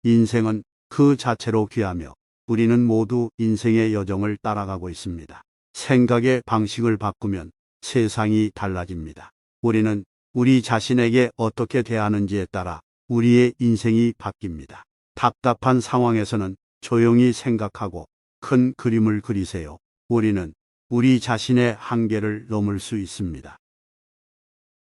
인생은 그 자체로 귀하며 우리는 모두 인생의 여정을 따라가고 있습니다. 생각의 방식을 바꾸면 세상이 달라집니다. 우리는 우리 자신에게 어떻게 대하는지에 따라 우리의 인생이 바뀝니다. 답답한 상황에서는 조용히 생각하고 큰 그림을 그리세요. 우리는 우리 자신의 한계를 넘을 수 있습니다.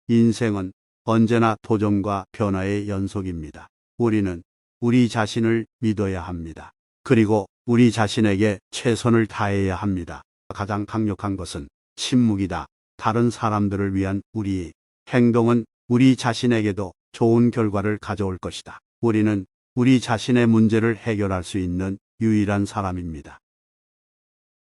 인생은 언제나 도전과 변화의 연속입니다. 우리는 우리 자신을 믿어야 합니다. 그리고 우리 자신에게 최선을 다해야 합니다. 가장 강력한 것은 침묵이다. 다른 사람들을 위한 우리의 행동은 우리 자신에게도 좋은 결과를 가져올 것이다. 우리는 우리 자신의 문제를 해결할 수 있는 유일한 사람입니다.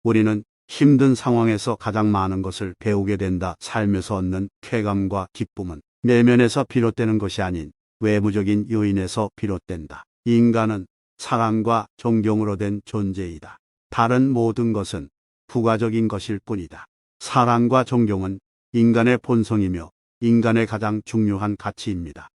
우리는 힘든 상황에서 가장 많은 것을 배우게 된다. 삶에서 얻는 쾌감과 기쁨은 내면에서 비롯되는 것이 아닌 외부적인 요인에서 비롯된다. 인간은 사랑과 존경으로 된 존재이다. 다른 모든 것은 부가적인 것일 뿐이다. 사랑과 존경은 인간의 본성이며 인간의 가장 중요한 가치입니다.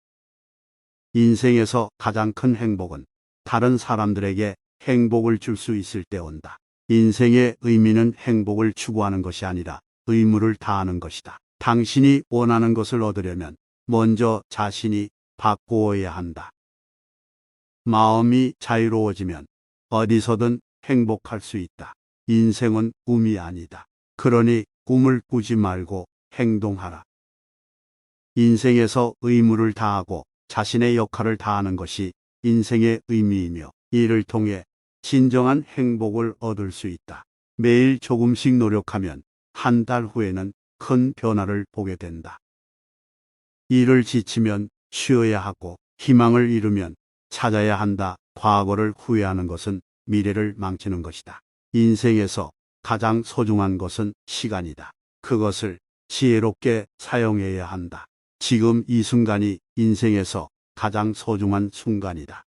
인생에서 가장 큰 행복은 다른 사람들에게 행복을 줄 수 있을 때 온다. 인생의 의미는 행복을 추구하는 것이 아니라 의무를 다하는 것이다. 당신이 원하는 것을 얻으려면 먼저 자신이 바꾸어야 한다. 마음이 자유로워지면 어디서든 행복할 수 있다. 인생은 꿈이 아니다. 그러니 꿈을 꾸지 말고 행동하라. 인생에서 의무를 다하고 자신의 역할을 다하는 것이 인생의 의미이며 이를 통해 진정한 행복을 얻을 수 있다. 매일 조금씩 노력하면 한 달 후에는 큰 변화를 보게 된다. 일을 지치면 쉬어야 하고 희망을 잃으면 찾아야 한다. 과거를 후회하는 것은 미래를 망치는 것이다. 인생에서 가장 소중한 것은 시간이다. 그것을 지혜롭게 사용해야 한다. 지금 이 순간이 인생에서 가장 소중한 순간이다.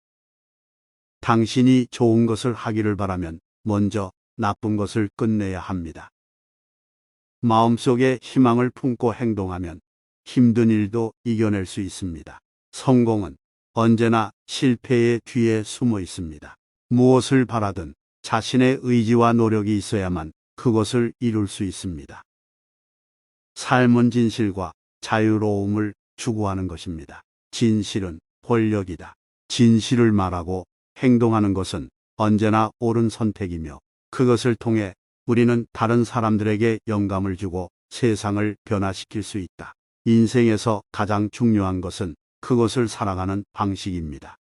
당신이 좋은 것을 하기를 바라면 먼저 나쁜 것을 끝내야 합니다. 마음속에 희망을 품고 행동하면 힘든 일도 이겨낼 수 있습니다. 성공은 언제나 실패의 뒤에 숨어 있습니다. 무엇을 바라든 자신의 의지와 노력이 있어야만 그것을 이룰 수 있습니다. 삶은 진실과 자유로움을 추구하는 것입니다. 진실은 권력이다. 진실을 말하고 행동하는 것은 언제나 옳은 선택이며 그것을 통해 우리는 다른 사람들에게 영감을 주고 세상을 변화시킬 수 있다. 인생에서 가장 중요한 것은 그것을 살아가는 방식입니다.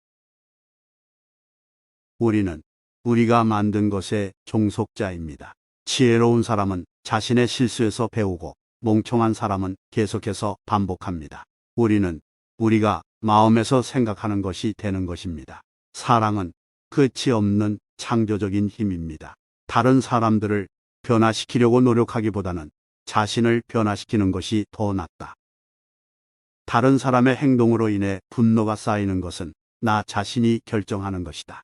우리는 우리가 만든 것의 종속자입니다. 지혜로운 사람은 자신의 실수에서 배우고 멍청한 사람은 계속해서 반복합니다. 우리는 우리가 마음에서 생각하는 것이 되는 것입니다. 사랑은 끝이 없는 창조적인 힘입니다. 다른 사람들을 변화시키려고 노력하기보다는 자신을 변화시키는 것이 더 낫다. 다른 사람의 행동으로 인해 분노가 쌓이는 것은 나 자신이 결정하는 것이다.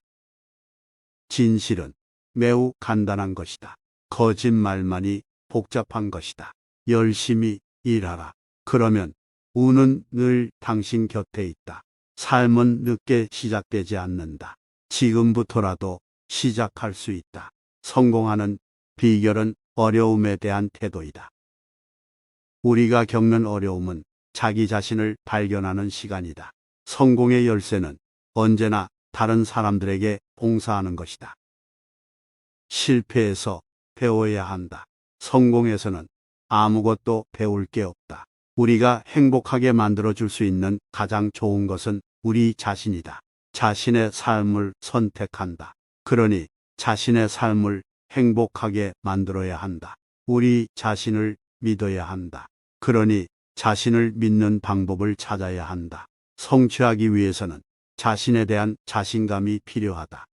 진실은 매우 간단한 것이다. 거짓말만이 복잡한 것이다. 열심히 일하라. 그러면 운은 늘 당신 곁에 있다. 삶은 늦게 시작되지 않는다. 지금부터라도 시작할 수 있다. 성공하는 비결은 어려움에 대한 태도이다. 우리가 겪는 어려움은 자기 자신을 발견하는 시간이다. 성공의 열쇠는 언제나 다른 사람들에게 봉사하는 것이다. 실패에서 배워야 한다. 성공에서는 아무것도 배울 게 없다. 우리가 행복하게 만들어줄 수 있는 가장 좋은 것은 우리 자신이다. 자신의 삶을 선택한다. 그러니 자신의 삶을 행복하게 만들어야 한다. 우리 자신을 믿어야 한다. 그러니 자신을 믿는 방법을 찾아야 한다. 성취하기 위해서는 자신에 대한 자신감이 필요하다.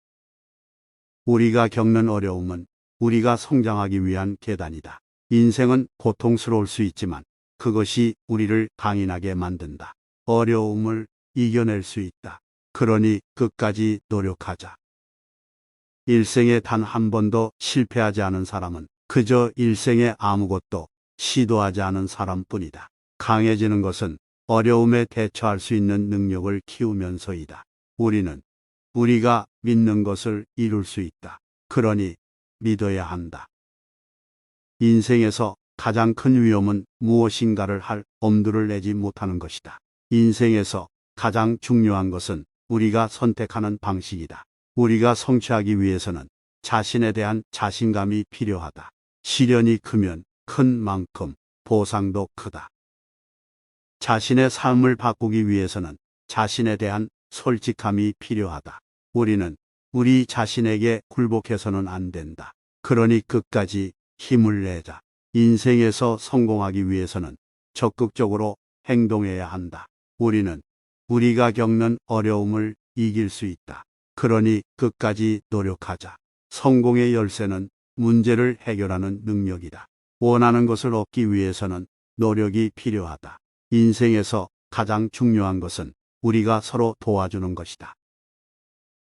우리가 겪는 어려움은 우리가 성장하기 위한 계단이다. 인생은 고통스러울 수 있지만 그것이 우리를 강인하게 만든다. 어려움을 이겨낼 수 있다. 그러니 끝까지 노력하자. 일생에 단 한 번도 실패하지 않은 사람은 그저 일생에 아무것도 시도하지 않은 사람뿐이다. 강해지는 것은 어려움에 대처할 수 있는 능력을 키우면서이다. 우리는 우리가 믿는 것을 이룰 수 있다. 그러니 믿어야 한다. 인생에서 가장 큰 위험은 무엇인가를 할 엄두를 내지 못하는 것이다. 인생에서 가장 중요한 것은 우리가 선택하는 방식이다. 우리가 성취하기 위해서는 자신에 대한 자신감이 필요하다. 시련이 크면 큰 만큼 보상도 크다. 자신의 삶을 바꾸기 위해서는 자신에 대한 솔직함이 필요하다. 우리는 우리 자신에게 굴복해서는 안 된다. 그러니 끝까지 힘을 내자. 인생에서 성공하기 위해서는 적극적으로 행동해야 한다. 우리는 우리가 겪는 어려움을 이길 수 있다. 그러니 끝까지 노력하자. 성공의 열쇠는 문제를 해결하는 능력이다. 원하는 것을 얻기 위해서는 노력이 필요하다. 인생에서 가장 중요한 것은 우리가 서로 도와주는 것이다.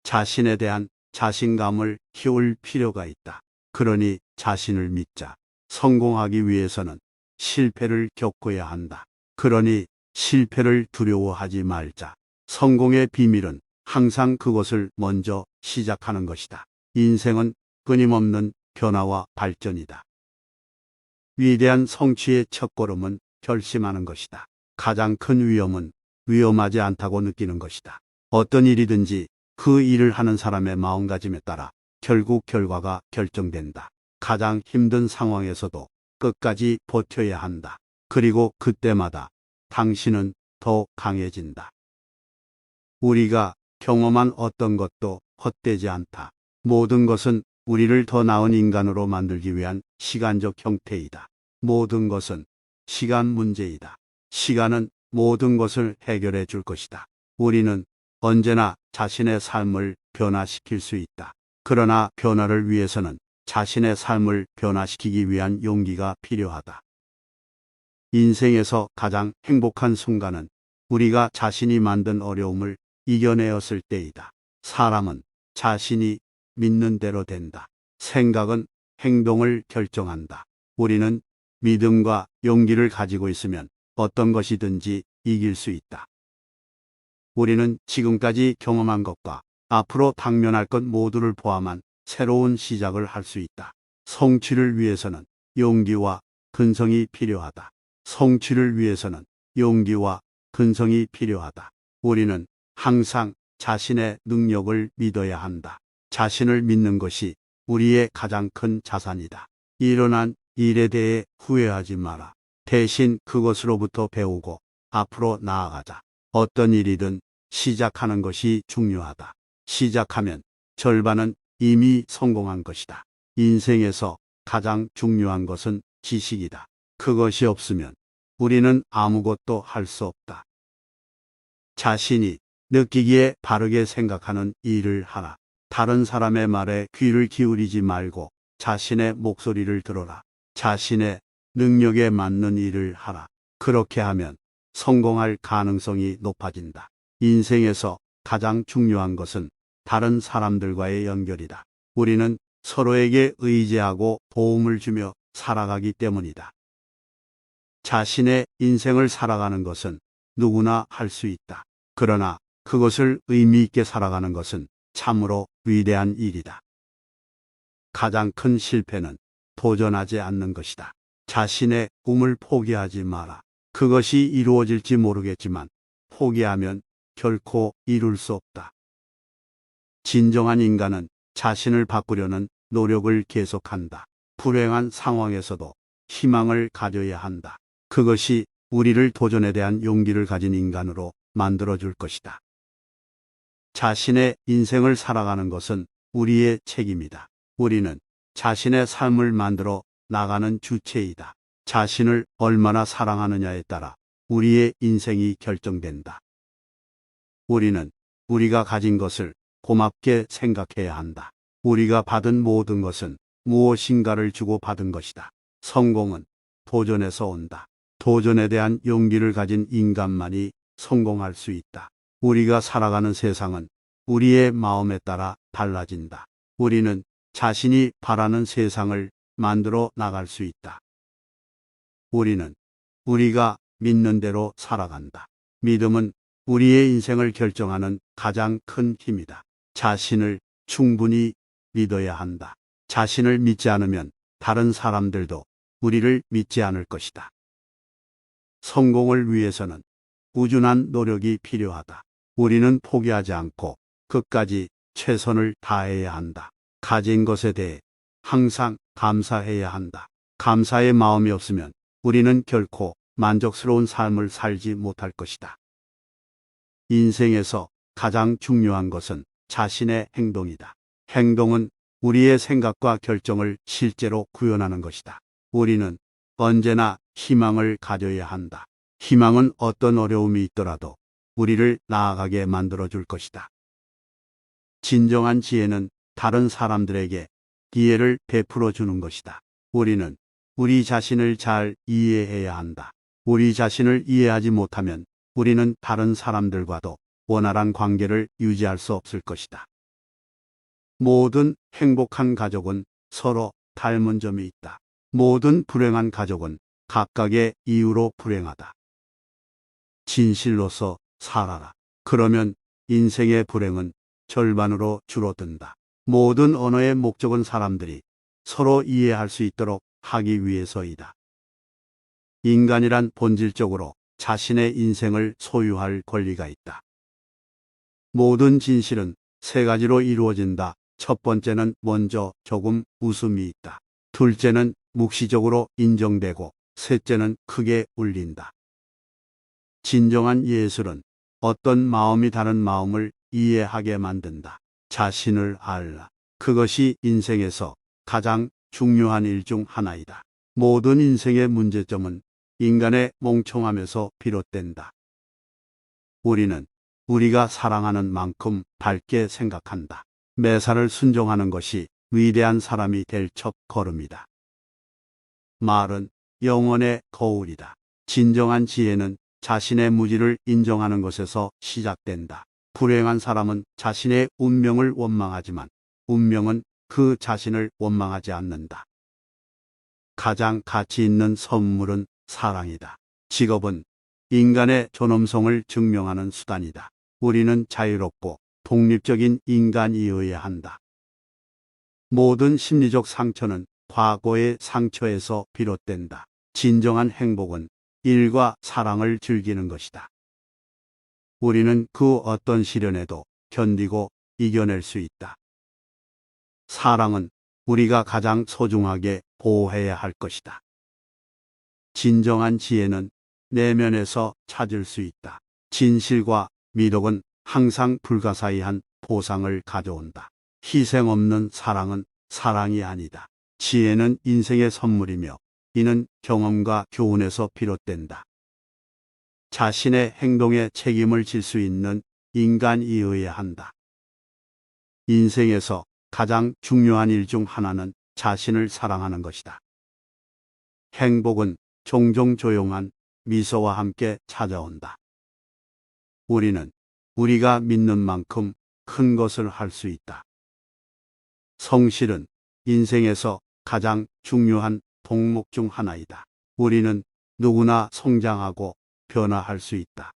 자신에 대한 자신감을 키울 필요가 있다. 그러니 자신을 믿자. 성공하기 위해서는 실패를 겪어야 한다. 그러니 실패를 두려워하지 말자. 성공의 비밀은 항상 그것을 먼저 시작하는 것이다. 인생은 끊임없는 변화와 발전이다. 위대한 성취의 첫걸음은 결심하는 것이다. 가장 큰 위험은 위험하지 않다고 느끼는 것이다. 어떤 일이든지 그 일을 하는 사람의 마음가짐에 따라 결국 결과가 결정된다. 가장 힘든 상황에서도 끝까지 버텨야 한다. 그리고 그때마다 당신은 더 강해진다. 우리가 경험한 어떤 것도 헛되지 않다. 모든 것은 우리를 더 나은 인간으로 만들기 위한 시간적 형태이다. 모든 것은 시간 문제이다. 시간은 모든 것을 해결해 줄 것이다. 우리는 언제나 자신의 삶을 변화시킬 수 있다. 그러나 변화를 위해서는 자신의 삶을 변화시키기 위한 용기가 필요하다. 인생에서 가장 행복한 순간은 우리가 자신이 만든 어려움을 이겨내었을 때이다. 사람은 자신이 믿는 대로 된다. 생각은 행동을 결정한다. 우리는 믿음과 용기를 가지고 있으면 어떤 것이든지 이길 수 있다. 우리는 지금까지 경험한 것과 앞으로 당면할 것 모두를 포함한 새로운 시작을 할 수 있다. 성취를 위해서는 용기와 근성이 필요하다. 성취를 위해서는 용기와 근성이 필요하다. 우리는 항상 자신의 능력을 믿어야 한다. 자신을 믿는 것이 우리의 가장 큰 자산이다. 일어난 일에 대해 후회하지 마라. 대신 그것으로부터 배우고 앞으로 나아가자. 어떤 일이든 시작하는 것이 중요하다. 시작하면 절반은 이미 성공한 것이다. 인생에서 가장 중요한 것은 지식이다. 그것이 없으면 우리는 아무것도 할 수 없다. 자신이 느끼기에 바르게 생각하는 일을 하라. 다른 사람의 말에 귀를 기울이지 말고 자신의 목소리를 들어라. 자신의 능력에 맞는 일을 하라. 그렇게 하면 성공할 가능성이 높아진다. 인생에서 가장 중요한 것은 다른 사람들과의 연결이다. 우리는 서로에게 의지하고 도움을 주며 살아가기 때문이다. 자신의 인생을 살아가는 것은 누구나 할 수 있다. 그러나 그것을 의미 있게 살아가는 것은 참으로 위대한 일이다. 가장 큰 실패는 도전하지 않는 것이다. 자신의 꿈을 포기하지 마라. 그것이 이루어질지 모르겠지만 포기하면 결코 이룰 수 없다. 진정한 인간은 자신을 바꾸려는 노력을 계속한다. 불행한 상황에서도 희망을 가져야 한다. 그것이 우리를 도전에 대한 용기를 가진 인간으로 만들어줄 것이다. 자신의 인생을 살아가는 것은 우리의 책임이다. 우리는 자신의 삶을 만들어 나가는 주체이다. 자신을 얼마나 사랑하느냐에 따라 우리의 인생이 결정된다. 우리는 우리가 가진 것을 고맙게 생각해야 한다. 우리가 받은 모든 것은 무엇인가를 주고 받은 것이다. 성공은 도전에서 온다. 도전에 대한 용기를 가진 인간만이 성공할 수 있다. 우리가 살아가는 세상은 우리의 마음에 따라 달라진다. 우리는 자신이 바라는 세상을 만들어 나갈 수 있다. 우리는 우리가 믿는 대로 살아간다. 믿음은 우리의 인생을 결정하는 가장 큰 힘이다. 자신을 충분히 믿어야 한다. 자신을 믿지 않으면 다른 사람들도 우리를 믿지 않을 것이다. 성공을 위해서는 꾸준한 노력이 필요하다. 우리는 포기하지 않고 끝까지 최선을 다해야 한다. 가진 것에 대해 항상 감사해야 한다. 감사의 마음이 없으면 우리는 결코 만족스러운 삶을 살지 못할 것이다. 인생에서 가장 중요한 것은 자신의 행동이다. 행동은 우리의 생각과 결정을 실제로 구현하는 것이다. 우리는 언제나 희망을 가져야 한다. 희망은 어떤 어려움이 있더라도 우리를 나아가게 만들어줄 것이다. 진정한 지혜는 다른 사람들에게 기회를 베풀어 주는 것이다. 우리는 우리 자신을 잘 이해해야 한다. 우리 자신을 이해하지 못하면 우리는 다른 사람들과도 원활한 관계를 유지할 수 없을 것이다. 모든 행복한 가족은 서로 닮은 점이 있다. 모든 불행한 가족은 각각의 이유로 불행하다. 진실로서 살아라. 그러면 인생의 불행은 절반으로 줄어든다. 모든 언어의 목적은 사람들이 서로 이해할 수 있도록 하기 위해서이다. 인간이란 본질적으로 자신의 인생을 소유할 권리가 있다. 모든 진실은 세 가지로 이루어진다. 첫 번째는 먼저 조금 웃음이 있다. 둘째는 묵시적으로 인정되고 셋째는 크게 울린다. 진정한 예술은 어떤 마음이 다른 마음을 이해하게 만든다. 자신을 알라. 그것이 인생에서 가장 중요한 일 중 하나이다. 모든 인생의 문제점은 인간의 멍청함에서 비롯된다. 우리는 우리가 사랑하는 만큼 밝게 생각한다. 매사를 순종하는 것이 위대한 사람이 될 첫 걸음이다. 말은 영혼의 거울이다. 진정한 지혜는 자신의 무지를 인정하는 것에서 시작된다. 불행한 사람은 자신의 운명을 원망하지만 운명은 그 자신을 원망하지 않는다. 가장 가치 있는 선물은 사랑이다. 직업은 인간의 존엄성을 증명하는 수단이다. 우리는 자유롭고 독립적인 인간이어야 한다. 모든 심리적 상처는 과거의 상처에서 비롯된다. 진정한 행복은 일과 사랑을 즐기는 것이다. 우리는 그 어떤 시련에도 견디고 이겨낼 수 있다. 사랑은 우리가 가장 소중하게 보호해야 할 것이다. 진정한 지혜는 내면에서 찾을 수 있다. 진실과 미덕은 항상 불가사의한 보상을 가져온다. 희생 없는 사랑은 사랑이 아니다. 지혜는 인생의 선물이며 이는 경험과 교훈에서 비롯된다. 자신의 행동에 책임을 질 수 있는 인간이어야 한다. 인생에서 가장 중요한 일 중 하나는 자신을 사랑하는 것이다. 행복은 종종 조용한 미소와 함께 찾아온다. 우리는 우리가 믿는 만큼 큰 것을 할 수 있다. 성실은 인생에서 가장 중요한 덕목 중 하나이다. 우리는 누구나 성장하고 변화할 수 있다.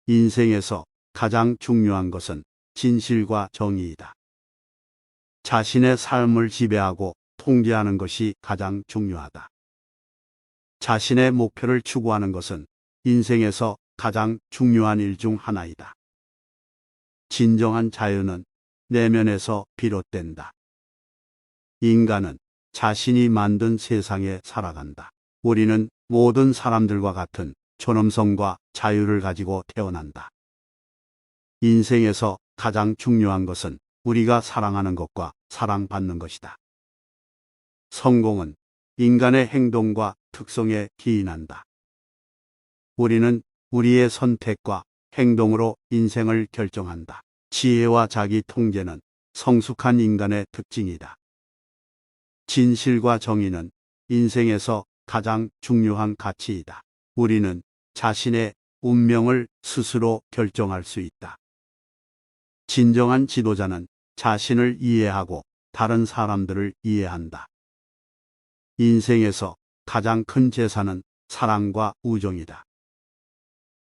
인생에서 가장 중요한 것은 진실과 정의이다. 자신의 삶을 지배하고 통제하는 것이 가장 중요하다. 자신의 목표를 추구하는 것은 인생에서 가장 중요한 일 중 하나이다. 진정한 자유는 내면에서 비롯된다. 인간은 자신이 만든 세상에 살아간다. 우리는 모든 사람들과 같은 존엄성과 자유를 가지고 태어난다. 인생에서 가장 중요한 것은 우리가 사랑하는 것과 사랑받는 것이다. 성공은 인간의 행동과 특성에 기인한다. 우리는 우리의 선택과 행동으로 인생을 결정한다. 지혜와 자기 통제는 성숙한 인간의 특징이다. 진실과 정의는 인생에서 가장 중요한 가치이다. 우리는 자신의 운명을 스스로 결정할 수 있다. 진정한 지도자는 자신을 이해하고 다른 사람들을 이해한다. 인생에서 가장 큰 재산은 사랑과 우정이다.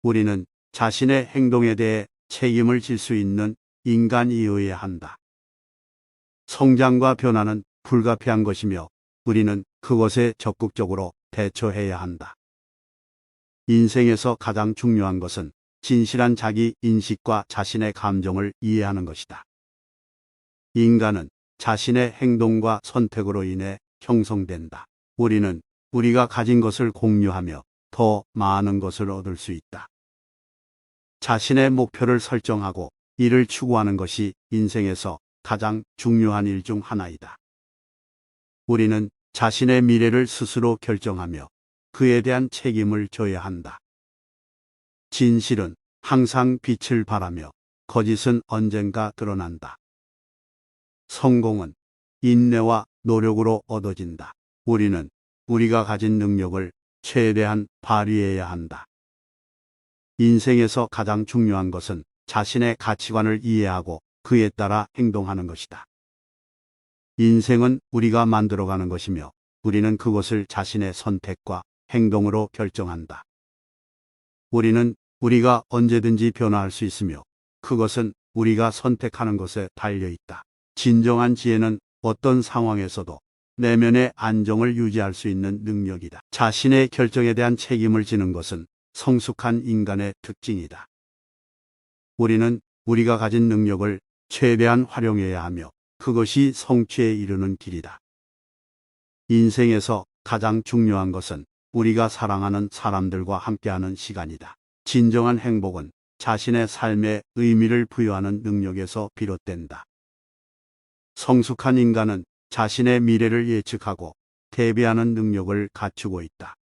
우리는 자신의 행동에 대해 책임을 질 수 있는 인간이어야 한다. 성장과 변화는 불가피한 것이며 우리는 그것에 적극적으로 대처해야 한다. 인생에서 가장 중요한 것은 진실한 자기 인식과 자신의 감정을 이해하는 것이다. 인간은 자신의 행동과 선택으로 인해 형성된다. 우리는 우리가 가진 것을 공유하며 더 많은 것을 얻을 수 있다. 자신의 목표를 설정하고 이를 추구하는 것이 인생에서 가장 중요한 일 중 하나이다. 우리는 자신의 미래를 스스로 결정하며 그에 대한 책임을 져야 한다. 진실은 항상 빛을 발하며 거짓은 언젠가 드러난다. 성공은 인내와 노력으로 얻어진다. 우리는 우리가 가진 능력을 최대한 발휘해야 한다. 인생에서 가장 중요한 것은 자신의 가치관을 이해하고 그에 따라 행동하는 것이다. 인생은 우리가 만들어가는 것이며 우리는 그것을 자신의 선택과 행동으로 결정한다. 우리는 우리가 언제든지 변화할 수 있으며 그것은 우리가 선택하는 것에 달려 있다. 진정한 지혜는 어떤 상황에서도 내면의 안정을 유지할 수 있는 능력이다. 자신의 결정에 대한 책임을 지는 것은 성숙한 인간의 특징이다. 우리는 우리가 가진 능력을 최대한 활용해야 하며 그것이 성취에 이르는 길이다. 인생에서 가장 중요한 것은 우리가 사랑하는 사람들과 함께하는 시간이다. 진정한 행복은 자신의 삶에 의미를 부여하는 능력에서 비롯된다. 성숙한 인간은 자신의 미래를 예측하고 대비하는 능력을 갖추고 있다.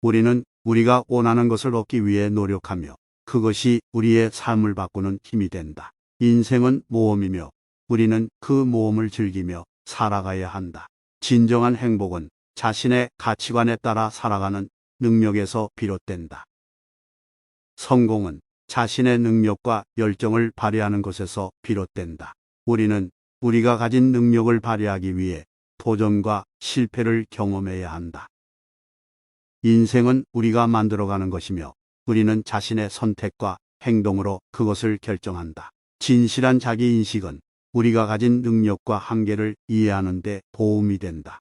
우리는 우리가 원하는 것을 얻기 위해 노력하며 그것이 우리의 삶을 바꾸는 힘이 된다. 인생은 모험이며 우리는 그 모험을 즐기며 살아가야 한다. 진정한 행복은 자신의 가치관에 따라 살아가는 능력에서 비롯된다. 성공은 자신의 능력과 열정을 발휘하는 것에서 비롯된다. 우리는 우리가 가진 능력을 발휘하기 위해 도전과 실패를 경험해야 한다. 인생은 우리가 만들어가는 것이며 우리는 자신의 선택과 행동으로 그것을 결정한다. 진실한 자기인식은 우리가 가진 능력과 한계를 이해하는 데 도움이 된다.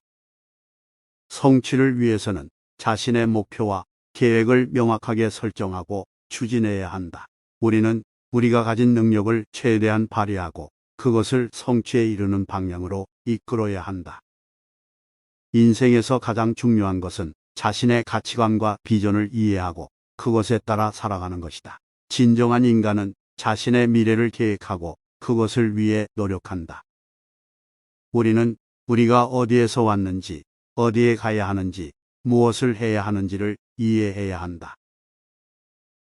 성취를 위해서는 자신의 목표와 계획을 명확하게 설정하고 추진해야 한다. 우리는 우리가 가진 능력을 최대한 발휘하고 그것을 성취에 이르는 방향으로 이끌어야 한다. 인생에서 가장 중요한 것은 자신의 가치관과 비전을 이해하고 그것에 따라 살아가는 것이다. 진정한 인간은 자신의 미래를 계획하고 그것을 위해 노력한다. 우리는 우리가 어디에서 왔는지, 어디에 가야 하는지, 무엇을 해야 하는지를 이해해야 한다.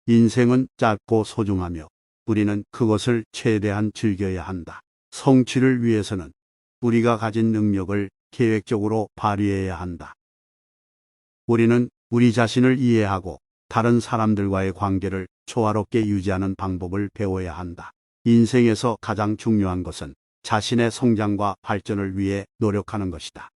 인생은 짧고 소중하며 우리는 그것을 최대한 즐겨야 한다. 성취를 위해서는 우리가 가진 능력을 계획적으로 발휘해야 한다. 우리는 우리 자신을 이해하고 다른 사람들과의 관계를 조화롭게 유지하는 방법을 배워야 한다. 인생에서 가장 중요한 것은 자신의 성장과 발전을 위해 노력하는 것이다.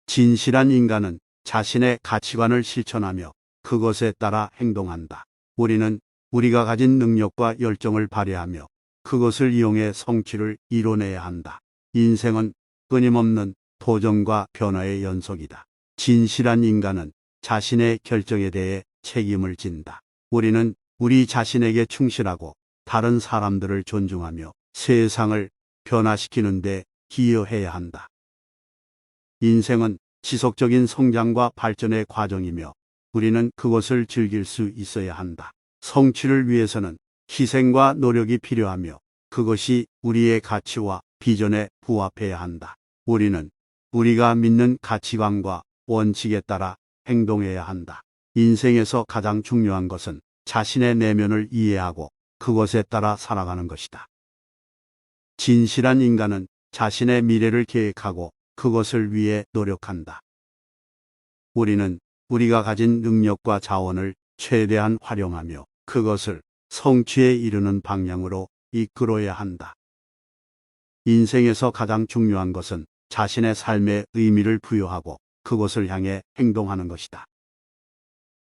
진실한 인간은 자신의 가치관을 실천하며 그것에 따라 행동한다. 우리는 우리가 가진 능력과 열정을 발휘하며 그것을 이용해 성취를 이뤄내야 한다. 인생은 끊임없는 도전과 변화의 연속이다. 진실한 인간은 자신의 결정에 대해 책임을 진다. 우리는 우리 자신에게 충실하고 다른 사람들을 존중하며 세상을 변화시키는 데 기여해야 한다. 인생은 지속적인 성장과 발전의 과정이며 우리는 그것을 즐길 수 있어야 한다. 성취를 위해서는 희생과 노력이 필요하며 그것이 우리의 가치와 비전에 부합해야 한다. 우리는 우리가 믿는 가치관과 원칙에 따라 행동해야 한다. 인생에서 가장 중요한 것은 자신의 내면을 이해하고 그것에 따라 살아가는 것이다. 진실한 인간은 자신의 미래를 계획하고 그것을 위해 노력한다. 우리는 우리가 가진 능력과 자원을 최대한 활용하며 그것을 성취에 이르는 방향으로 이끌어야 한다. 인생에서 가장 중요한 것은 자신의 삶에 의미를 부여하고 그것을 향해 행동하는 것이다.